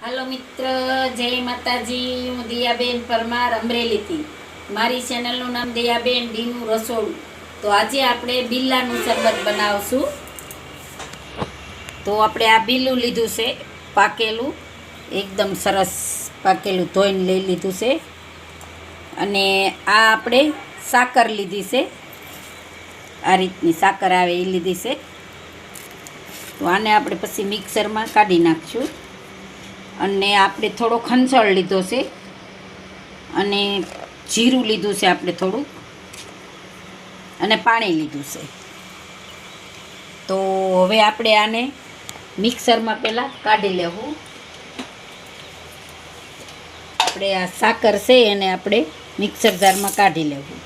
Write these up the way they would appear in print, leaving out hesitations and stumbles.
હાલો મિત્ર, જય માતાજી. હું દિયાબેન પરમાર અમરેલીથી. મારી ચેનલનું નામ દિયાબેન ડીનું રસોડું. તો આજે આપણે બિલ્લાનું શરબત બનાવશું. તો આપણે આ બિલ્લું લીધું છે, પાકેલું, એકદમ સરસ પાકેલું ધોઈને લઈ લીધું છે. અને આ આપણે સાકર લીધી છે, આ રીતની સાકર આવે એ લીધી છે. તો આને આપણે પછી મિક્સરમાં કાઢી નાખશું. અને આપણે થોડો ખંચળ લીધો છે અને જીરું લીધું છે આપણે થોડું, અને પાણી લીધું છે. તો હવે આપણે આને મિક્સરમાં પહેલાં કાઢી લેવું. આપણે આ સાકર છે એને આપણે મિક્સર જારમાં કાઢી લેવું.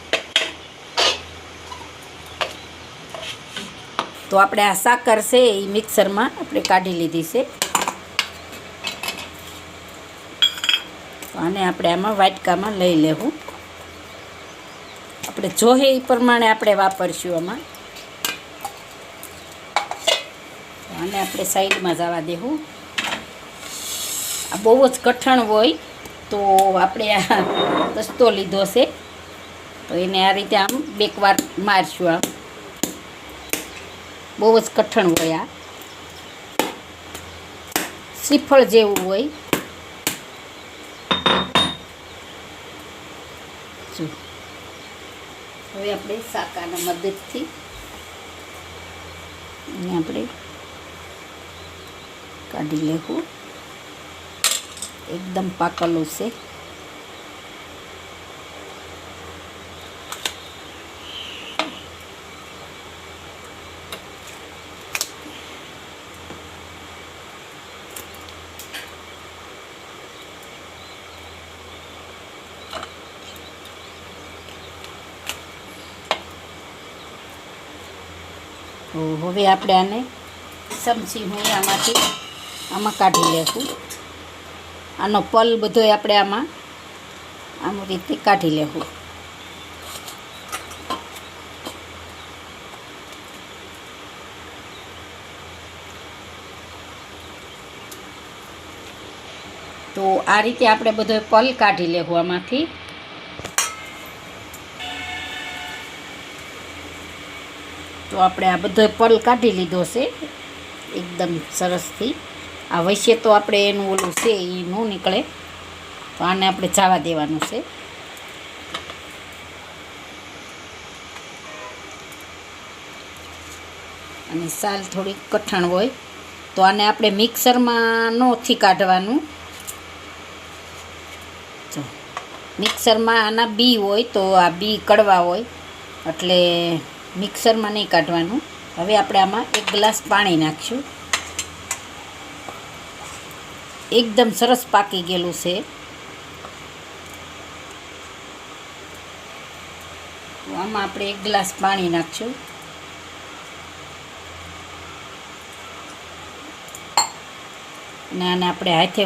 તો આપણે આ સાકર છે એ મિક્સરમાં આપણે કાઢી લીધી છે. આને આપણે આમાં વાટકામાં લઈ લેવું. આપણે જોહે એ પ્રમાણે આપણે વાપરશું આમાં. આને આપણે સાઈડમાં જવા દેવું. આ બહુ જ કઠણ હોય તો આપણે આ દસ્તો લીધો છે, તો એને આ રીતે આમ બેકવાર મારશું. આમ બહુ જ કઠણ હોય, આ શ્રીફળ જેવું હોય. હવે આપણે સાકાના મદદથી આપણે કાઢી લેવું. એકદમ પાકેલું છે. તો હવે આપણે આને ચમચી હું આમાં કાઢી લેવું. આનો પલ બધો આપણે આમ રીતે કાઢી લેવું. તો આ રીતે આપણે બધો પલ કાઢી લેવું આમાંથી. તો આપણે આ બધો પલ કાઢી લીધો છે એકદમ સરસથી. આ વૈસે તો આપણે એનું ઓલું છે એ ન નીકળે, તો આને આપણે જવા દેવાનું છે. અને સાલ થોડી કઠણ હોય તો આને આપણે મિક્સરમાં નથી કાઢવાનું. જો મિક્સરમાં આના બી હોય તો આ બી કડવા હોય એટલે મિક્સરમાં નહીં કાઢવાનું. હવે આપણે આમાં 1 ગ્લાસ પાણી નાખીશું. એકદમ સરસ પાકી ગયેલું છે. આમાં આપણે 1 ગ્લાસ પાણી નાખીશું. અને આને આપણે હાથે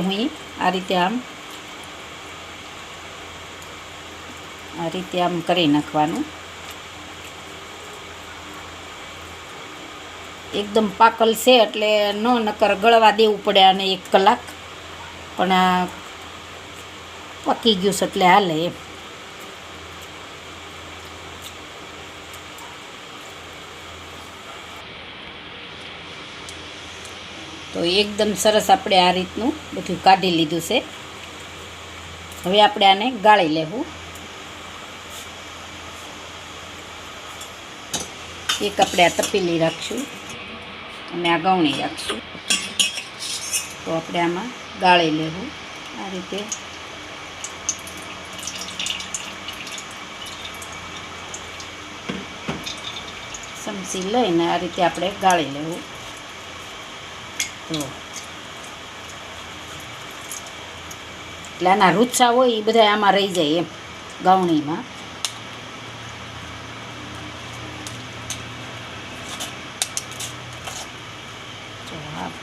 આ રીતે આમ કરી નાખવાનું. એકદમ પાકલ છે એટલે નકર ગળવા દેવું પડે. અને 1 કલાક પણ આ પાકી ગયું છે એટલે હાલે એમ. તો એકદમ સરસ આપણે આ રીતનું બધું કાઢી લીધું છે. હવે આપણે આને ગાળી લેવું. એક આપણે આ તપેલી રાખશું અને આ ગવણી રાખશું. તો આપણે આમાં ગાળી લેવું આ રીતે. ચમચી લઈને આ રીતે આપણે ગાળી લેવું. તો એટલે આના રૂચા હોય એ બધા આમાં રહી જાય એમ ગવણીમાં.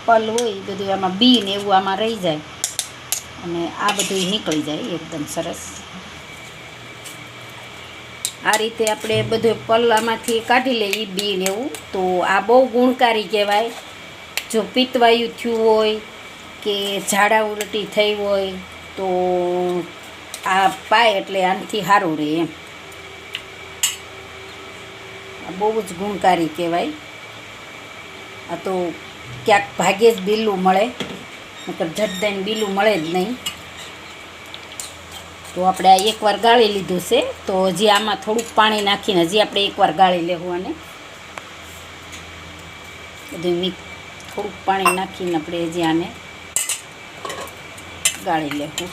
પલ હોય એ બધું આમાં બી ને એવું આમાં રહી જાય અને આ બધું નીકળી જાય એકદમ સરસ. આ રીતે આપણે બધું પલ આમાંથી કાઢી લઈએ બી ને એવું. તો આ બહુ ગુણકારી કહેવાય. જો પિત્તવાયુ થયું હોય કે ઝાડા ઉલટી થઈ હોય તો આ પાય એટલે આનાથી સારું રહે એમ. આ બહુ જ ગુણકારી કહેવાય. આ તો ક્યાંક ભાગ્યે જ બીલું મળે, નકર ઝટ દઈને બીલું મળે જ નહીં. તો આપણે આ એકવાર ગાળી લીધું છે, તો હજી આમાં થોડુંક પાણી નાખીને હજી આપણે એકવાર ગાળી લેવું. અને બધું થોડુંક પાણી નાખીને આપણે હજી આને ગાળી લેવું.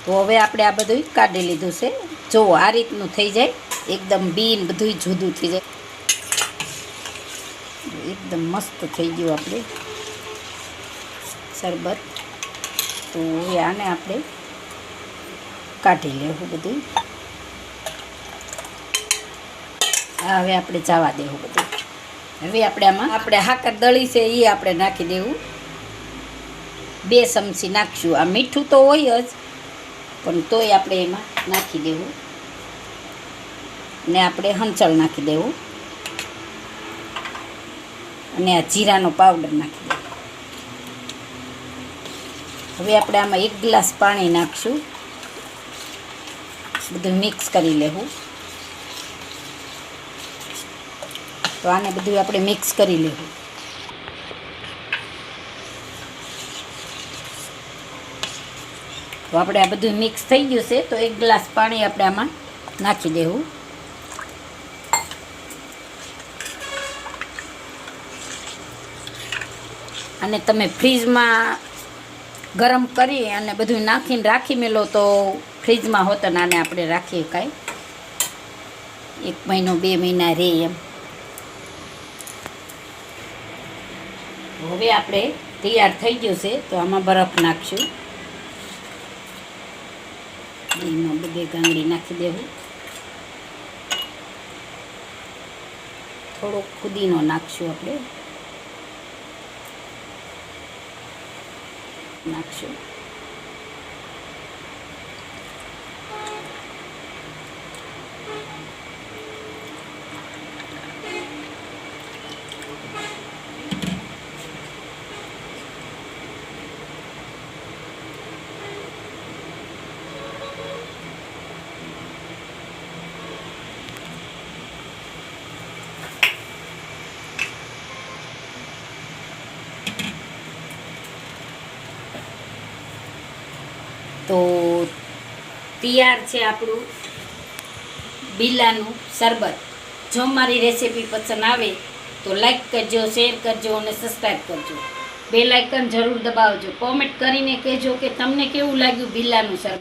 તો હવે આપણે આ બધું કાઢી લીધું છે. જો આ રીતનું થઈ જાય, એકદમ બીન બધું જુદું થઈ જાય, એકદમ મસ્ત થઈ ગયું આપણે શરબત. તો હવે આને આપણે કાઢી લેવું બધું. આ હવે આપણે જવા દેવું બધું. હવે આપણે આમાં આપણે હાકર દળી છે એ આપણે નાખી દેવું. 2 ચમચી નાખશું. આ મીઠું તો હોય જ, પણ તોય આપણે એમાં નાખી દેવું. ને આપણે હંચળ નાખી દેવું. અને આ જીરાનો પાવડર નાખી દેવું. હવે આપણે આમાં 1 ગ્લાસ પાણી નાખશું. બધું મિક્સ કરી લેવું. તો આને બધું આપણે મિક્સ કરી લેવું. તો આપણે આ બધું મિક્સ થઈ ગયું છે, તો 1 ગ્લાસ પાણી આપણે આમાં નાખી દેવું. અને તમે ફ્રીજમાં ગરમ કરી અને બધું નાખીને રાખી મેલો તો ફ્રીજમાં હોત ને આને આપણે રાખીએ કાંઈ 1 મહિનો 2 મહિના રહે એમ. હવે આપણે તૈયાર થઈ ગયું છે, તો આમાં બરફ નાખશું. એમાં બધે ગાંગડી નાખી દેવું. થોડોક ફુદીનો નાખશું આપણે નાખશું. તો તૈયાર છે આપણું બિલાનું શરબત. જો મારી રેસીપી પસંદ આવે તો લાઈક કરજો, શેર કરજો અને સબસ્ક્રાઈબ કરજો. બેલ આઇકન જરૂર દબાવજો. કોમેન્ટ કરીને કહેજો કે તમને કેવું લાગ્યું બિલાનું શરબત.